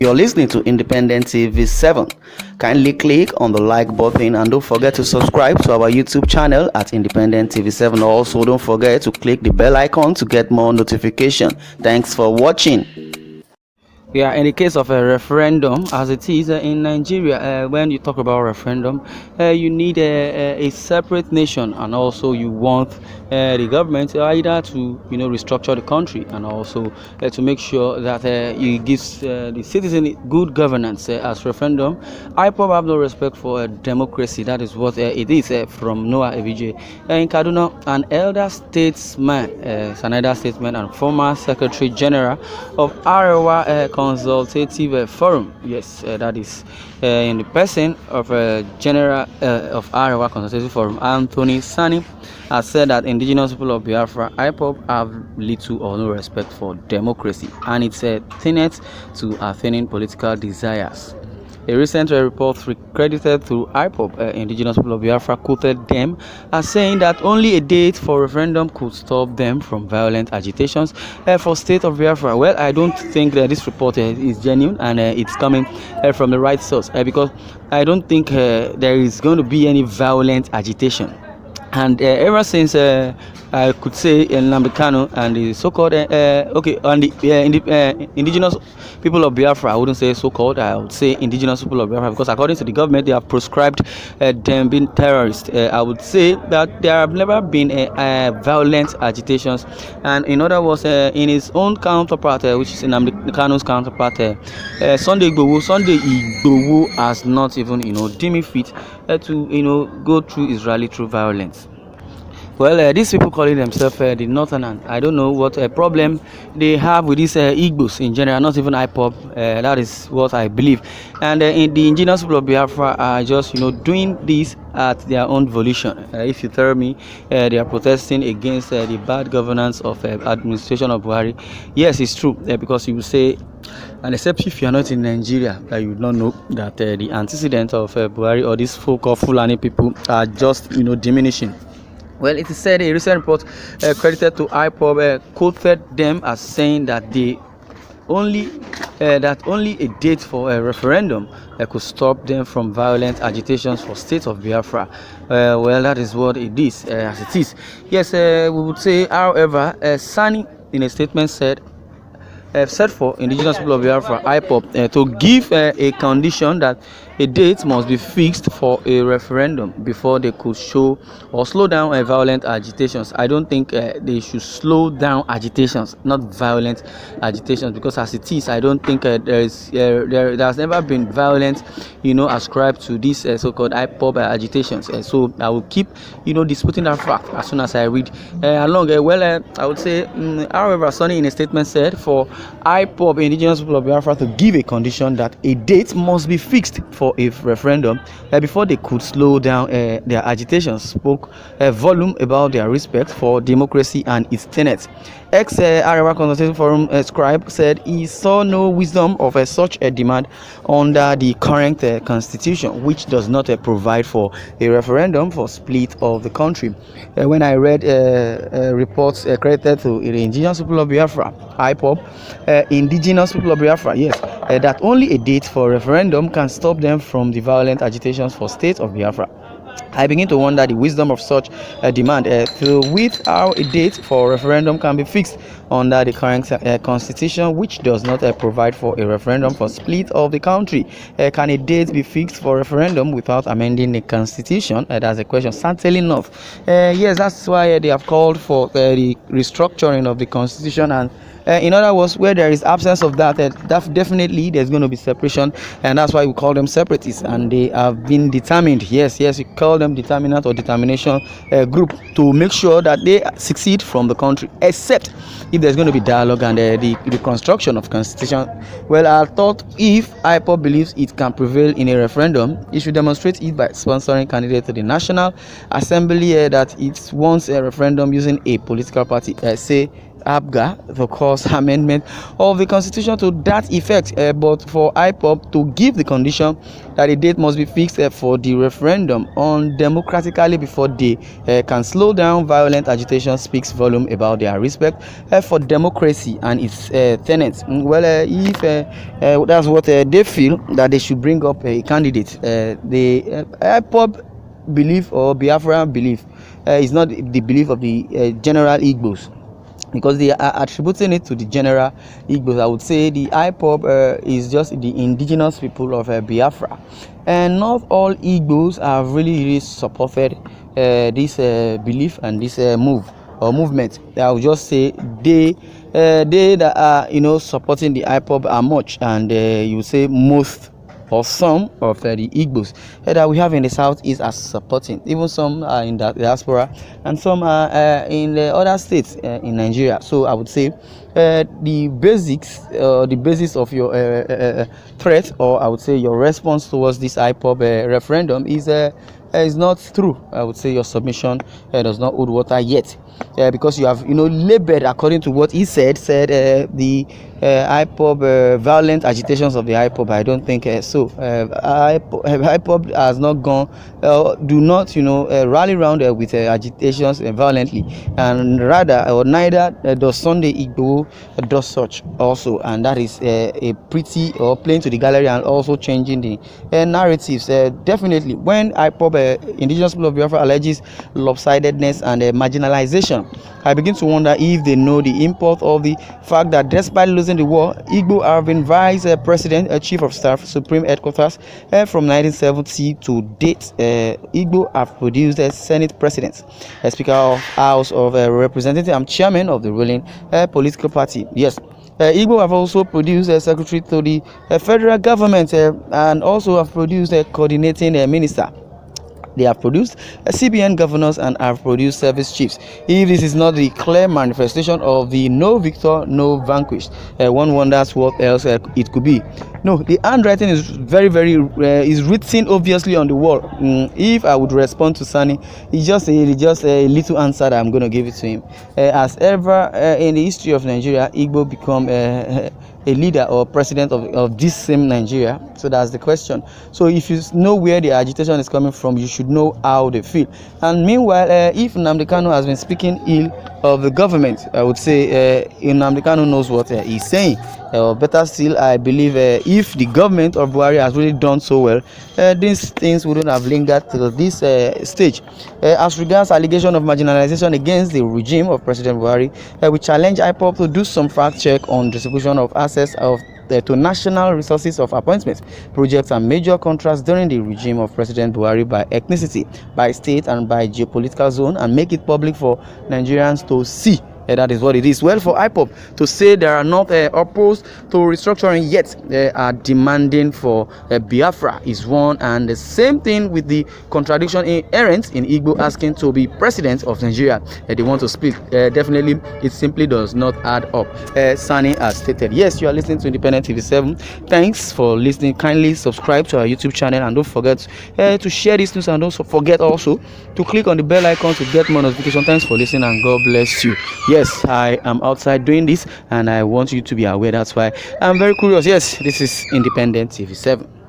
You're listening to Independent TV 7. Kindly click on the like button and don't forget to subscribe to our YouTube channel at Independent TV 7. Also, don't forget to click the bell icon to get more notification. Thanks for watching. Yeah, in the case of a referendum, as it is in Nigeria, when you talk about referendum, you need a separate nation, and also you want the government either to restructure the country, and also to make sure that it gives the citizen good governance. As referendum, IPOB have no respect for democracy. That is what it is from Noah Evije. In Kaduna, an elder statesman, and former Secretary General of Arewa Consultative Forum. Yes, that is in the person of General of Arewa Consultative Forum, Anthony Sanni, has said that indigenous people of Biafra, IPOB, have little or no respect for democracy, and it's a tenet to attaining political desires. A recent report credited to IPOB, indigenous people of Biafra, quoted them as saying that only a date for referendum could stop them from violent agitations for state of Biafra. Well, I don't think that this report is genuine, and it's coming from the right source, because I don't think there is going to be any violent agitation. And ever since I could say Kanu and the so-called indigenous people of Biafra, I wouldn't say so-called, I would say indigenous people of Biafra, because according to the government, they have prescribed them being terrorists. I would say that there have never been violent agitations, and in other words, in his own counterpart, which is in Kanu's counterpart, Sunday Igboho has not even deemed fit to go through Israeli through violence. Well, these people calling themselves the Northerners, I don't know what problem they have with these Igbos in general, not even IPOB. That is what I believe. And the indigenous people of Biafra are just, doing this at their own volition. If you tell me they are protesting against the bad governance of administration of Buhari, yes, it's true, because you will say, and except if you are not in Nigeria, you would not know that the antecedents of Buhari or these folk of Fulani people are just, diminishing. Well, it is said a recent report credited to IPOB quoted them as saying that only a date for a referendum could stop them from violent agitations for state of Biafra. Well, that is what it is, as it is. Yes, we would say, however, Sanni in a statement said for indigenous people of Biafra, IPOB, to give a condition that a date must be fixed for a referendum before they could show or slow down violent agitations. I don't think they should slow down agitations, not violent agitations, because as it is, I don't think there has never been violence, ascribed to these so-called IPOB agitations. So I will keep, disputing that fact as soon as I read along. I would say, however, Sanni in a statement said for IPOB, indigenous people of Biafra, to give a condition that a date must be fixed for a referendum before they could slow down their agitations, spoke volume about their respect for democracy and its tenets. Ex-Arewa Consultative Forum scribe said he saw no wisdom of such a demand under the current constitution, which does not provide for a referendum for split of the country. When I read reports credited to the indigenous people of Biafra, IPOB, indigenous people of Biafra, yes, that only a date for referendum can stop them from the violent agitations for state of Biafra, I begin to wonder the wisdom of such a demand. With how a date for referendum can be fixed under the current constitution, which does not provide for a referendum for split of the country. Can a date be fixed for referendum without amending the constitution? That's a question. Certainly not. Yes, that's why they have called for the restructuring of the constitution, and in other words, where there is absence of that, definitely there's going to be separation, and that's why we call them separatists, and they have been determined. Yes, we call them determinant or determination group, to make sure that they succeed from the country, except if there's going to be dialogue and the construction of constitution. Well, I thought if IPOB believes it can prevail in a referendum, it should demonstrate it by sponsoring candidates to the National Assembly that it wants a referendum using a political party, say ABGA, the course amendment of the constitution to that effect, but for IPOB to give the condition that a date must be fixed for the referendum on democratically before they can slow down violent agitation speaks volume about their respect for democracy and its tenets. Well, if that's what they feel, that they should bring up a candidate, the IPOB belief or Biafra belief is not the belief of the general Igbos, because they are attributing it to the general Igbos. I would say the IPOB is just the indigenous people of Biafra, and not all Igbos have really supported this belief and this move or movement. I would just say they that are supporting the IPOB are much, and you say most or some of the Igbos that we have in the southeast are supporting. Even some are in the diaspora, and some are in the other states in Nigeria. So I would say the basis of your threat, or I would say your response towards this IPOB referendum is not true. I would say your submission does not hold water yet, because you have labeled, according to what he said the IPOB violent agitations of the IPOB. I don't think so. IPOB has not gone, do not rally around with agitations violently, and rather or neither does Sunday Igbo does such also, and that is a pretty or playing to the gallery and also changing the narratives. Definitely, when IPOB, indigenous people of Biafra, alleges lopsidedness and marginalization, I begin to wonder if they know the import of the fact that despite losing the war, Igbo have been vice president, chief of staff, supreme headquarters from 1970 to date. Igbo have produced Senate presidents, speaker of House of Representatives, and chairman of the ruling political party. Yes. Igbo have also produced a secretary to the federal government, and also have produced a coordinating minister. They have produced CBN governors and have produced service chiefs. If this is not the clear manifestation of the no victor, no vanquished, one wonders what else it could be. No, the handwriting is very, is written obviously on the wall. If I would respond to Sanni, it's just a little answer that I'm going to give it to him. As ever in the history of Nigeria, Igbo become a leader or president of this same Nigeria. So that's the question. So if you know where the agitation is coming from, you should know how they feel. And meanwhile, if Nnamdi Kanu has been speaking ill of the government, I would say Nnamdi Kanu knows what he's saying. Better still, I believe if the government of Buhari has really done so well, these things wouldn't have lingered till this stage. As regards allegation of marginalization against the regime of President Buhari, we challenge IPOB to do some fact check on distribution of access to national resources of appointments, projects, and major contracts during the regime of President Buhari by ethnicity, by state, and by geopolitical zone, and make it public for Nigerians to see. That is what it is. Well, for IPOB to say they are not opposed to restructuring yet, they are demanding for Biafra is one, and the same thing with the contradiction inherent in Igbo asking to be president of Nigeria. They want to split. Definitely, it simply does not add up. Sanni has stated. Yes, you are listening to Independent TV 7. Thanks for listening. Kindly subscribe to our YouTube channel, and don't forget to share this news, and don't forget also to click on the bell icon to get more notification. Thanks for listening, and God bless you. Yes, I am outside doing this, and I want you to be aware. That's why I'm very curious. Yes, this is Independent TV 7.